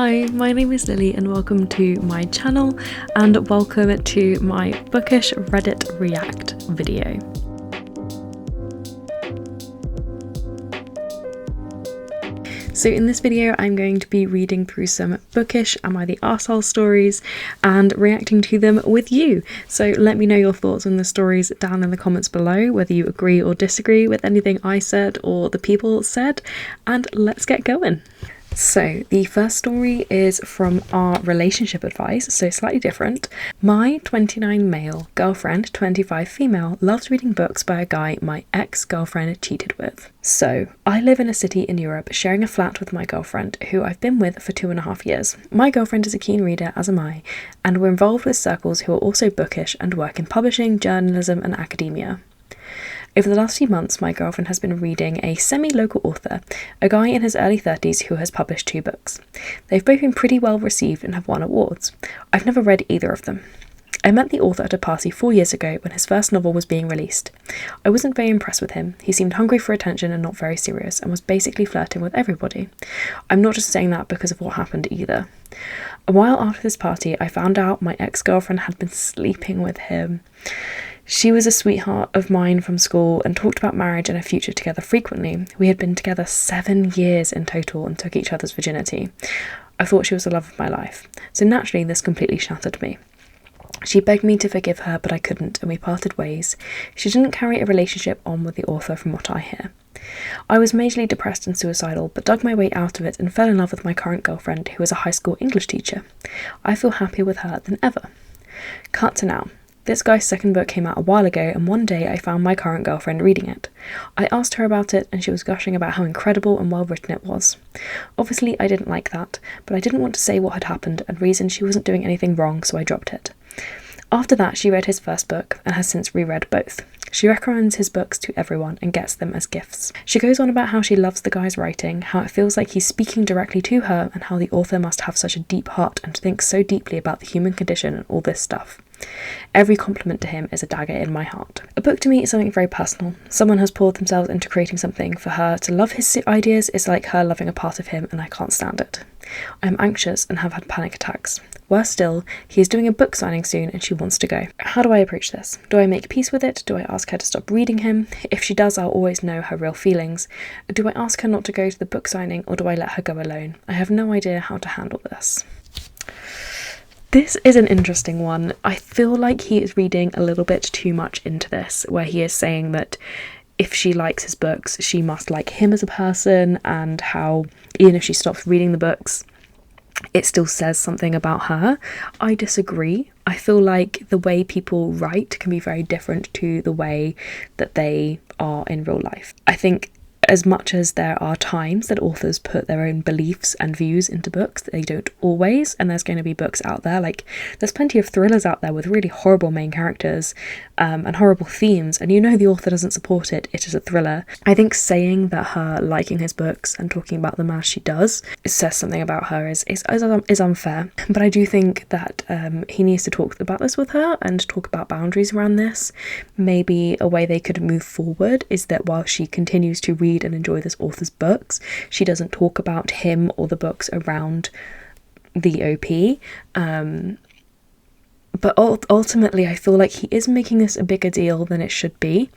Hi, my name is Lily and welcome to my channel and welcome to my bookish Reddit React video. So in this video I'm going to be reading through some bookish Am I the Arsehole stories and reacting to them with you. So let me know your thoughts on the stories down in the comments below, whether you agree or disagree with anything I said or the people said, and let's get going. So the first story is from our relationship advice, so slightly different. My 29 male girlfriend, 25 female, loves reading books by a guy my ex-girlfriend cheated with. So I live in a city in Europe sharing a flat with my girlfriend, who I've been with for 2.5 years. My girlfriend is a keen reader, as am I, and we're involved with circles who are also bookish and work in publishing, journalism and academia. Over the last few months, my girlfriend has been reading a semi-local author, a guy in his early 30s who has published 2 books. They've both been pretty well received and have won awards. I've never read either of them. I met the author at a party 4 years ago when his first novel was being released. I wasn't very impressed with him. He seemed hungry for attention and not very serious, and was basically flirting with everybody. I'm not just saying that because of what happened either. A while after this party, I found out my ex-girlfriend had been sleeping with him. She was a sweetheart of mine from school and talked about marriage and a future together frequently. We had been together 7 years in total and took each other's virginity. I thought she was the love of my life, so naturally this completely shattered me. She begged me to forgive her, but I couldn't, and we parted ways. She didn't carry a relationship on with the author from what I hear. I was majorly depressed and suicidal, but dug my way out of it and fell in love with my current girlfriend, who is a high school English teacher. I feel happier with her than ever. Cut to now. This guy's second book came out a while ago, and one day I found my current girlfriend reading it. I asked her about it, and she was gushing about how incredible and well written it was. Obviously I didn't like that, but I didn't want to say what had happened and reason she wasn't doing anything wrong, so I dropped it. After that, she read his first book and has since reread both. She recommends his books to everyone and gets them as gifts. She goes on about how she loves the guy's writing, how it feels like he's speaking directly to her, and how the author must have such a deep heart and think so deeply about the human condition and all this stuff. Every compliment to him is a dagger in my heart. A book to me is something very personal. Someone has poured themselves into creating something. For her to love his ideas is like her loving a part of him, and I can't stand it. I am anxious and have had panic attacks. Worse still, he is doing a book signing soon and she wants to go. How do I approach this? Do I make peace with it? Do I ask her to stop reading him? If she does, I'll always know her real feelings. Do I ask her not to go to the book signing, or do I let her go alone? I have no idea how to handle this. This is an interesting one. I feel like he is reading a little bit too much into this, where he is saying that if she likes his books, she must like him as a person, and how even if she stops reading the books, it still says something about her. I disagree. I feel like the way people write can be very different to the way that they are in real life. I think as much as there are times that authors put their own beliefs and views into books, they don't always, and there's going to be books out there, like there's plenty of thrillers out there with really horrible main characters and horrible themes, and you know the author doesn't support it, it is a thriller. I think saying that her liking his books and talking about them as she does, it says something about her is unfair, but I do think that he needs to talk about this with her and talk about boundaries around this. Maybe a way they could move forward is that while she continues to read and enjoy this author's books, she doesn't talk about him or the books around the OP. But ultimately I feel like he is making this a bigger deal than it should be.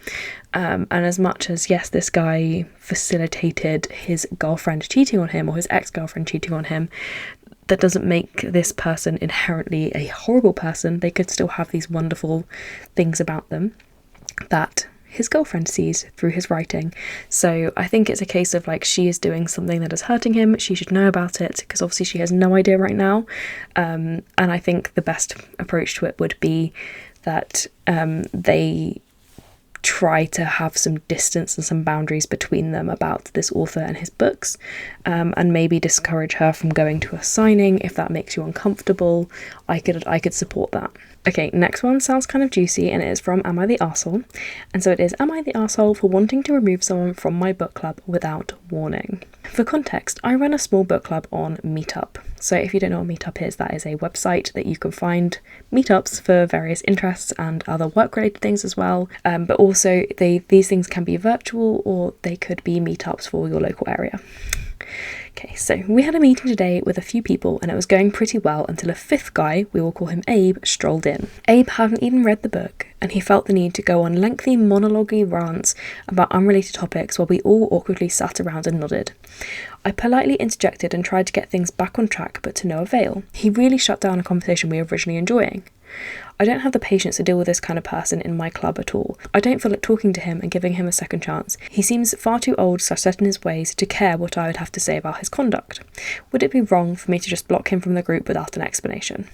And as much as, yes, this guy facilitated his girlfriend cheating on him or his ex-girlfriend cheating on him, that doesn't make this person inherently a horrible person. They could still have these wonderful things about them that his girlfriend sees through his writing. So I think it's a case of like, she is doing something that is hurting him, she should know about it, because obviously she has no idea right now, and I think the best approach to it would be that they try to have some distance and some boundaries between them about this author and his books, and maybe discourage her from going to a signing if that makes you uncomfortable. I could support that. Okay, next one sounds kind of juicy, and it is from Am I the Arsehole? And so it is, am I the arsehole for wanting to remove someone from my book club without warning? For context, I run a small book club on Meetup. So if you don't know what Meetup is, that is a website that you can find meetups for various interests and other work-related things as well. But also these things can be virtual, or they could be meetups for your local area. Okay, so we had a meeting today with a few people and it was going pretty well until a fifth guy, we will call him Abe, strolled in. Abe hadn't even read the book and he felt the need to go on lengthy monologue-y rants about unrelated topics while we all awkwardly sat around and nodded. I politely interjected and tried to get things back on track, but to no avail. He really shut down a conversation we were originally enjoying. I don't have the patience to deal with this kind of person in my club at all. I don't feel like talking to him and giving him a second chance. He seems far too old / set in his ways to care what I would have to say about his conduct. Would it be wrong for me to just block him from the group without an explanation?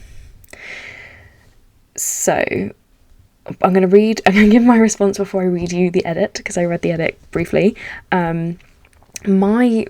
So, I'm going to give my response before I read you the edit, because I read the edit briefly. My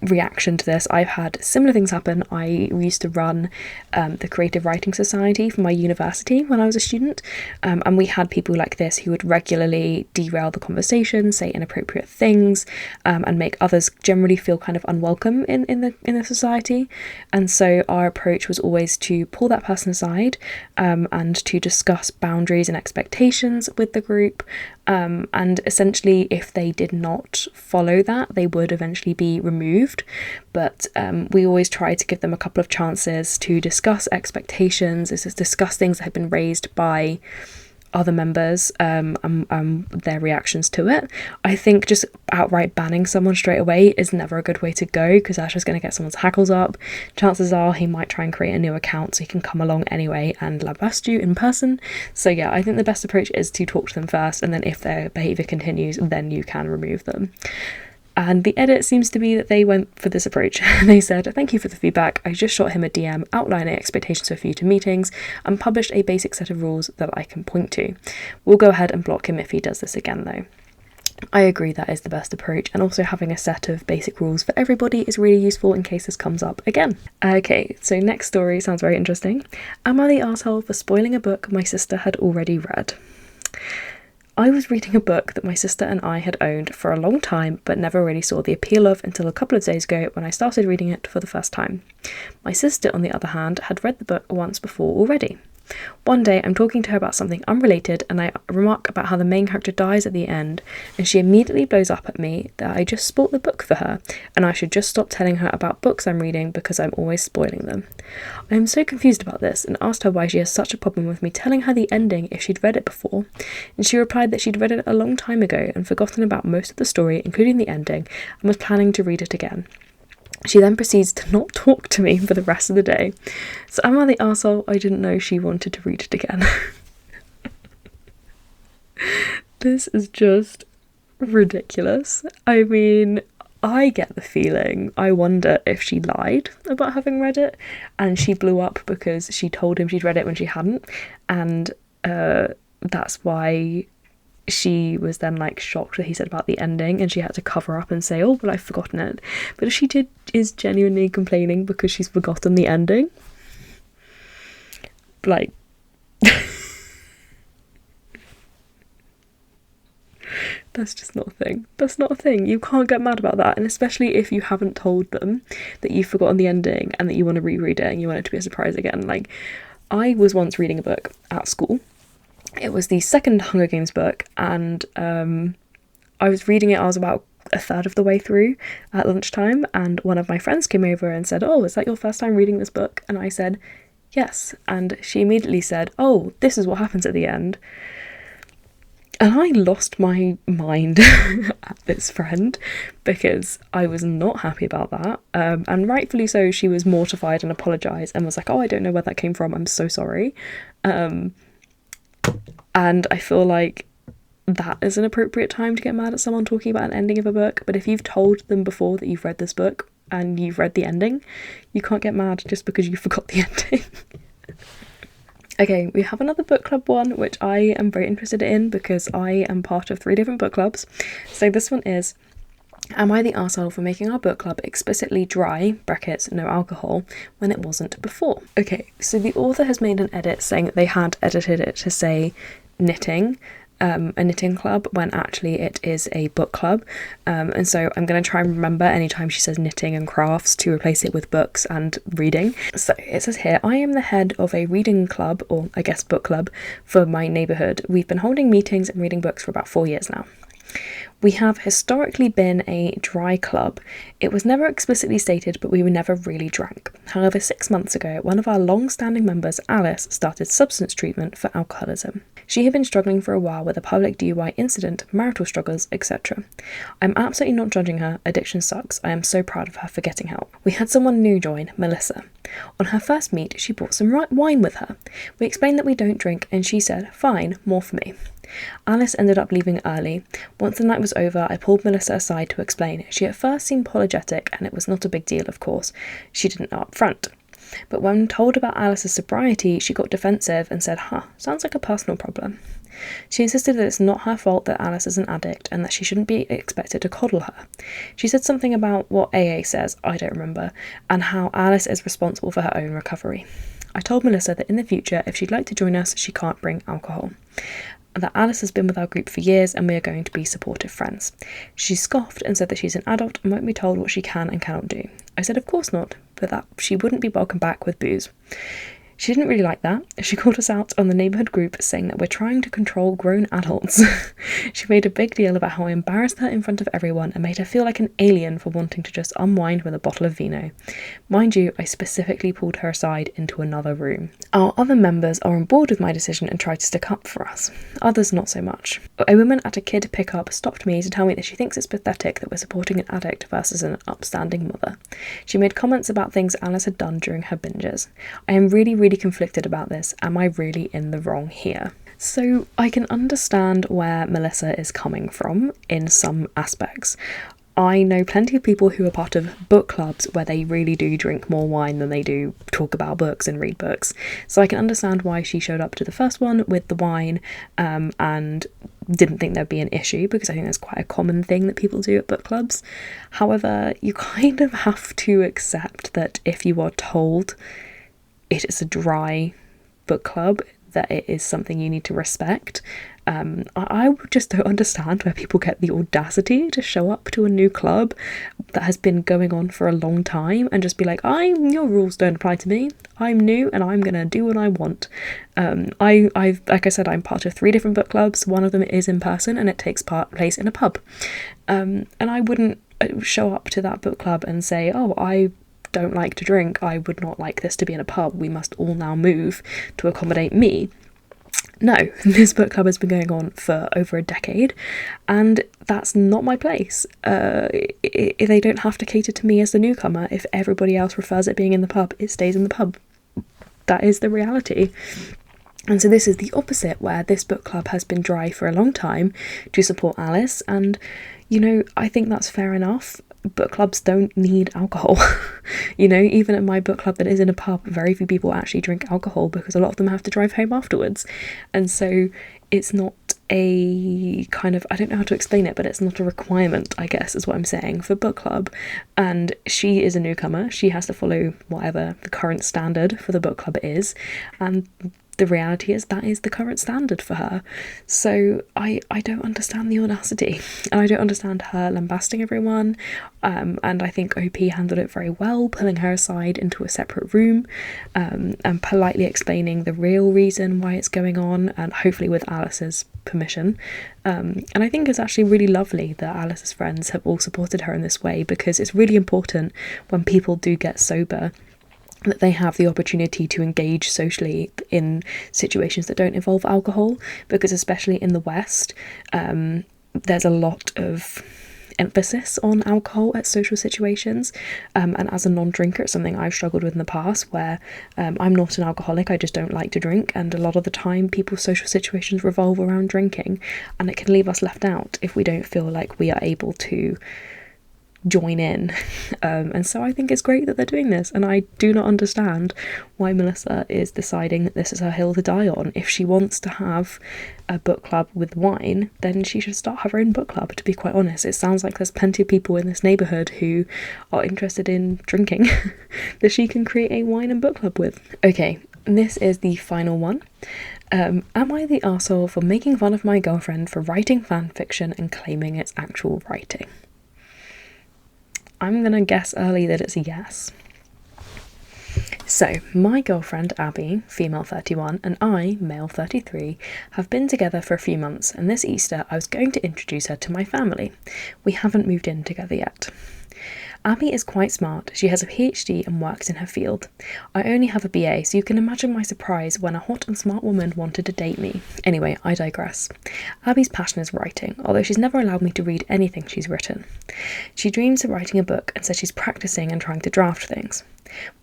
reaction to this, I've had similar things happen. I used to run the Creative Writing Society for my university when I was a student, and we had people like this who would regularly derail the conversation, say inappropriate things, and make others generally feel kind of unwelcome in the society. And so our approach was always to pull that person aside and to discuss boundaries and expectations with the group. And essentially, if they did not follow that, they would eventually be removed. But we always try to give them a couple of chances to discuss expectations, discuss things that have been raised by other members and their reactions to it. I think just outright banning someone straight away is never a good way to go, because that's just going to get someone's hackles up. Chances are he might try and create a new account so he can come along anyway and lambast you in person. So yeah, I think the best approach is to talk to them first, and then if their behaviour continues, then you can remove them. And the edit seems to be that they went for this approach. They said, "Thank you for the feedback. I just shot him a DM outlining expectations for future meetings and published a basic set of rules that I can point to. We'll go ahead and block him if he does this again though." I agree that is the best approach, and also having a set of basic rules for everybody is really useful in case this comes up again. Okay, so next story sounds very interesting. Am I the arsehole for spoiling a book my sister had already read? I was reading a book that my sister and I had owned for a long time but never really saw the appeal of until a couple of days ago when I started reading it for the first time. My sister, on the other hand, had read the book once before already. One day I'm talking to her about something unrelated and I remark about how the main character dies at the end, and she immediately blows up at me that I just spoilt the book for her and I should just stop telling her about books I'm reading because I'm always spoiling them. I am so confused about this and asked her why she has such a problem with me telling her the ending if she'd read it before, and she replied that she'd read it a long time ago and forgotten about most of the story, including the ending, and was planning to read it again. She then proceeds to not talk to me for the rest of the day. So am I the arsehole? I didn't know she wanted to read it again. This is just ridiculous. I mean, I get the feeling, I wonder if she lied about having read it and she blew up because she told him she'd read it when she hadn't, and that's why she was then like shocked that he said about the ending and she had to cover up and say, "Oh, well, I've forgotten it." But if she is genuinely complaining because she's forgotten the ending, like that's just not a thing. That's not a thing. You can't get mad about that, and especially if you haven't told them that you've forgotten the ending and that you want to reread it and you want it to be a surprise again. Like, I was once reading a book at school. It was the second Hunger Games book, and I was reading it, I was about a third of the way through at lunchtime, and one of my friends came over and said, "Oh, is that your first time reading this book?" And I said, "Yes." And she immediately said, "Oh, this is what happens at the end." And I lost my mind at this friend because I was not happy about that. And rightfully so, she was mortified and apologised and was like, "Oh, I don't know where that came from. I'm so sorry." And I feel like that is an appropriate time to get mad at someone talking about an ending of a book. But if you've told them before that you've read this book and you've read the ending, you can't get mad just because you forgot the ending. Okay, we have another book club one, which I am very interested in because I am part of 3 different book clubs. So this one is, am I the arsehole for making our book club explicitly dry, brackets, no alcohol, when it wasn't before? Okay, so the author has made an edit saying that they had edited it to say knitting, a knitting club, when actually it is a book club. And so I'm going to try and remember anytime she says knitting and crafts to replace it with books and reading. So it says here, I am the head of a reading club, or I guess book club, for my neighbourhood. We've been holding meetings and reading books for about 4 years now. We have historically been a dry club. It was never explicitly stated, but we were never really drank. However, 6 months ago, one of our long-standing members, Alice, started substance treatment for alcoholism. She had been struggling for a while with a public DUI incident, marital struggles, etc. I'm absolutely not judging her. Addiction sucks. I am so proud of her for getting help. We had someone new join, Melissa. On her first meet, she brought some wine with her. We explained that we don't drink, and she said, "Fine, more for me." Alice ended up leaving early. Once the night was over, I pulled Melissa aside to explain. She at first seemed apologetic, and it was not a big deal, of course. She didn't know up front. But when told about Alice's sobriety, she got defensive and said, sounds like a personal problem. She insisted that it's not her fault that Alice is an addict and that she shouldn't be expected to coddle her. She said something about what AA says, I don't remember, and how Alice is responsible for her own recovery. I told Melissa that in the future, if she'd like to join us, she can't bring alcohol. That Alice has been with our group for years and we are going to be supportive friends. She scoffed and said that she's an adult and won't be told what she can and cannot do. I said of course not, but that she wouldn't be welcome back with booze. She didn't really like that. She called us out on the neighbourhood group saying that we're trying to control grown adults. She made a big deal about how I embarrassed her in front of everyone and made her feel like an alien for wanting to just unwind with a bottle of vino. Mind you, I specifically pulled her aside into another room. Our other members are on board with my decision and try to stick up for us. Others not so much. A woman at a kid pickup stopped me to tell me that she thinks it's pathetic that we're supporting an addict versus an upstanding mother. She made comments about things Alice had done during her binges. I am really conflicted about this. Am I really in the wrong here? So I can understand where Melissa is coming from in some aspects. I know plenty of people who are part of book clubs where they really do drink more wine than they do talk about books and read books. So I can understand why she showed up to the first one with the wine and didn't think there'd be an issue, because I think that's quite a common thing that people do at book clubs. However, you kind of have to accept that if you are told it is a dry book club, that it is something you need to respect. I just don't understand where people get the audacity to show up to a new club that has been going on for a long time and just be like, your rules don't apply to me. I'm new and I'm gonna do what I want. I've like I said, I'm part of 3 different book clubs. One of them is in person and it takes place in a pub. And I wouldn't show up to that book club and say, I don't like to drink. I would not like this to be in a pub. We must all now move to accommodate me. No, this book club has been going on for over a decade and that's not my place. They don't have to cater to me as the newcomer. If everybody else prefers it being in the pub, it stays in the pub. That is the reality. And so this is the opposite, where this book club has been dry for a long time to support Alice, and I think that's fair enough. Book clubs don't need alcohol. Even at my book club that is in a pub, very few people actually drink alcohol because a lot of them have to drive home afterwards. And so it's not a kind of, I don't know how to explain it, but it's not a requirement, I guess is what I'm saying, for book club. And she is a newcomer. She has to follow whatever the current standard for the book club is. And the reality is that is the current standard for her. So I don't understand the audacity, and I don't understand her lambasting everyone, and I think OP handled it very well, pulling her aside into a separate room and politely explaining the real reason why it's going on, and hopefully with Alice's permission. And I think it's actually really lovely that Alice's friends have all supported her in this way, because it's really important when people do get sober that they have the opportunity to engage socially in situations that don't involve alcohol, because especially in the West, there's a lot of emphasis on alcohol at social situations, and as a non-drinker, it's something I've struggled with in the past, where I'm not an alcoholic, I just don't like to drink, and a lot of the time people's social situations revolve around drinking, and it can leave us left out if we don't feel like we are able to join in. And so I think it's great that they're doing this, and I do not understand why Melissa is deciding that this is her hill to die on. If she wants to have a book club with wine, then she should start her own book club, to be quite honest. It sounds like there's plenty of people in this neighbourhood who are interested in drinking that she can create a wine and book club with. Okay, this is the final one. Am I the arsehole for making fun of my girlfriend for writing fan fiction and claiming it's actual writing? I'm gonna guess early that it's a yes. So, my girlfriend Abby, female 31, and I, male 33, have been together for a few months, and this Easter I was going to introduce her to my family. We haven't moved in together yet. Abby is quite smart. She has a PhD and works in her field. I only have a BA, so you can imagine my surprise when a hot and smart woman wanted to date me. Anyway, I digress. Abby's passion is writing, although she's never allowed me to read anything she's written. She dreams of writing a book and says she's practicing and trying to draft things.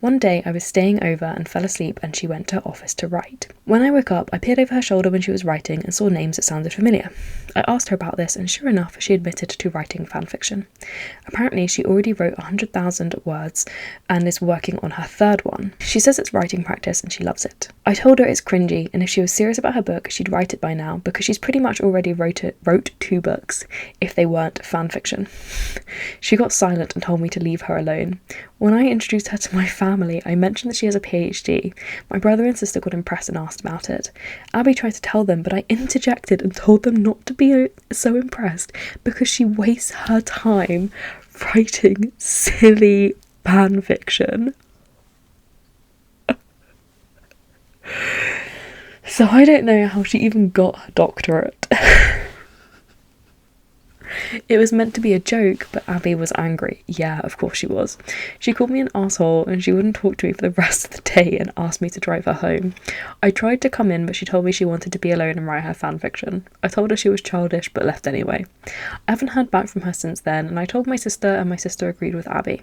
One day I was staying over and fell asleep, and she went to her office to write. When I woke up, I peered over her shoulder when she was writing and saw names that sounded familiar. I asked her about this, and sure enough, she admitted to writing fanfiction. Apparently, she already wrote 100,000 words and is working on her third one. She says it's writing practice and she loves it. I told her it's cringy, and if she was serious about her book, she'd write it by now, because she's pretty much already wrote 2 books, if they weren't fanfiction. She got silent and told me to leave her alone. When I introduced her to my family, I mentioned that she has a PhD. My brother and sister got impressed and asked about it. Abby tried to tell them, but I interjected and told them not to be so impressed because she wastes her time writing silly fanfiction. So I don't know how she even got her doctorate. It was meant to be a joke, but Abby was angry. Yeah, of course she was. She called me an asshole, and she wouldn't talk to me for the rest of the day and asked me to drive her home. I tried to come in, but she told me she wanted to be alone and write her fanfiction. I told her she was childish, but left anyway. I haven't heard back from her since then, and I told my sister, and my sister agreed with Abby.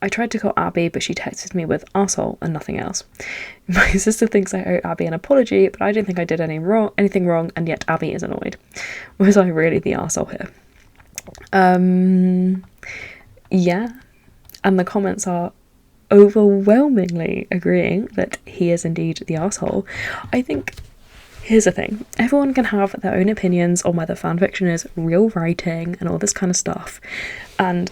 I tried to call Abby, but she texted me with arsehole and nothing else. My sister thinks I owe Abby an apology, but I don't think I did anything wrong, and yet Abby is annoyed. Was I really the arsehole here? Yeah, and the comments are overwhelmingly agreeing that he is indeed the asshole. I think, here's the thing, everyone can have their own opinions on whether fanfiction is real writing and all this kind of stuff, and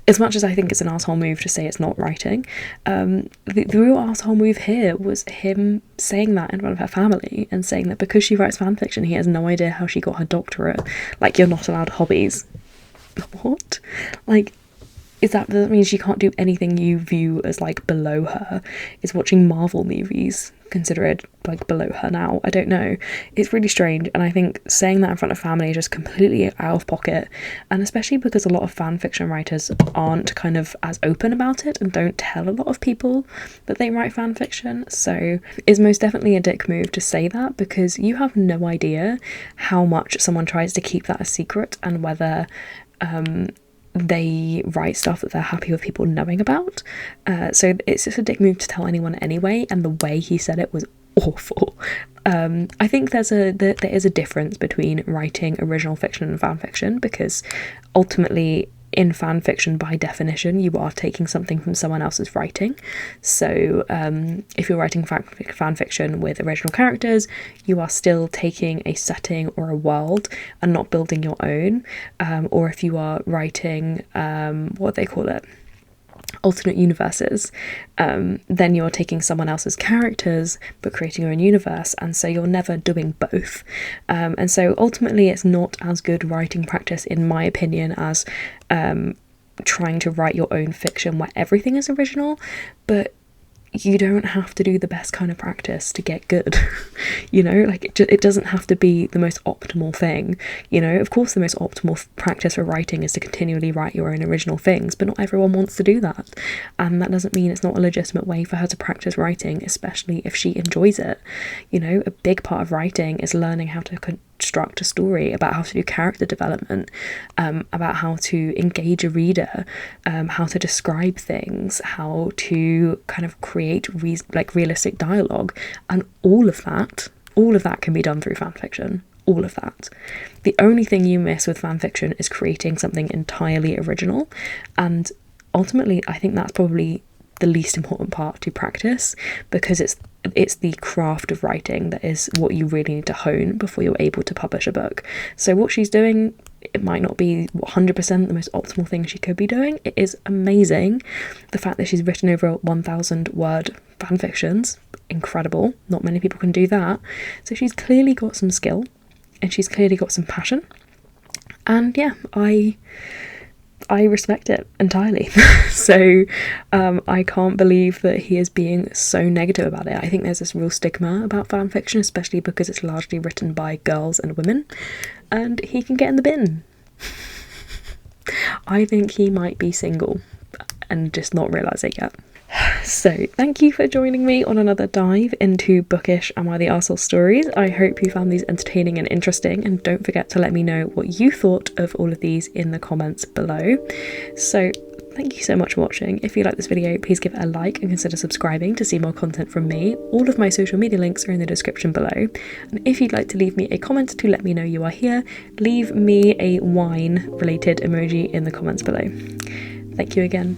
as much as I think it's an asshole move to say it's not writing, the real asshole move here was him saying that in front of her family and saying that because she writes fanfiction, he has no idea how she got her doctorate. Like, you're not allowed hobbies. What? Like, does that mean she can't do anything you view as, like, below her? Is watching Marvel movies considered, like, below her now? I don't know. It's really strange, and I think saying that in front of family is just completely out of pocket, and especially because a lot of fan fiction writers aren't kind of as open about it and don't tell a lot of people that they write fan fiction. So it's most definitely a dick move to say that, because you have no idea how much someone tries to keep that a secret and whether they write stuff that they're happy with people knowing about. So it's just a dick move to tell anyone anyway, and the way he said it was awful. I think there is a difference between writing original fiction and fan fiction, because ultimately in fan fiction, by definition, you are taking something from someone else's writing. So if you're writing fan fiction with original characters, you are still taking a setting or a world and not building your own. Or if you are writing, what they call it, alternate universes, then you're taking someone else's characters but creating your own universe, and so you're never doing both. And so ultimately it's not as good writing practice, in my opinion, as trying to write your own fiction where everything is original, but you don't have to do the best kind of practice to get good. You know, like it doesn't have to be the most optimal thing. You know, of course the most optimal practice for writing is to continually write your own original things, but not everyone wants to do that, and that doesn't mean it's not a legitimate way for her to practice writing, especially if she enjoys it. You know, a big part of writing is learning how to construct a story, about how to do character development, about how to engage a reader, how to describe things, how to kind of create realistic dialogue, and all of that can be done through fanfiction. All of that. The only thing you miss with fanfiction is creating something entirely original, and ultimately I think that's probably the least important part to practice, because it's the craft of writing that is what you really need to hone before you're able to publish a book. So what she's doing, it might not be 100% the most optimal thing she could be doing. It is amazing. The fact that she's written over 1,000 word fanfictions, incredible. Not many people can do that. So she's clearly got some skill, and she's clearly got some passion. And yeah, I respect it entirely. So I can't believe that he is being so negative about it. I think there's this real stigma about fanfiction, especially because it's largely written by girls and women, and he can get in the bin. I think he might be single and just not realise it yet. So thank you for joining me on another dive into Bookish and Why the Arsehole stories. I hope you found these entertaining and interesting, and don't forget to let me know what you thought of all of these in the comments below. So thank you so much for watching. If you like this video, please give it a like and consider subscribing to see more content from me. All of my social media links are in the description below. And if you'd like to leave me a comment to let me know you are here, leave me a wine related emoji in the comments below. Thank you again.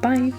Bye.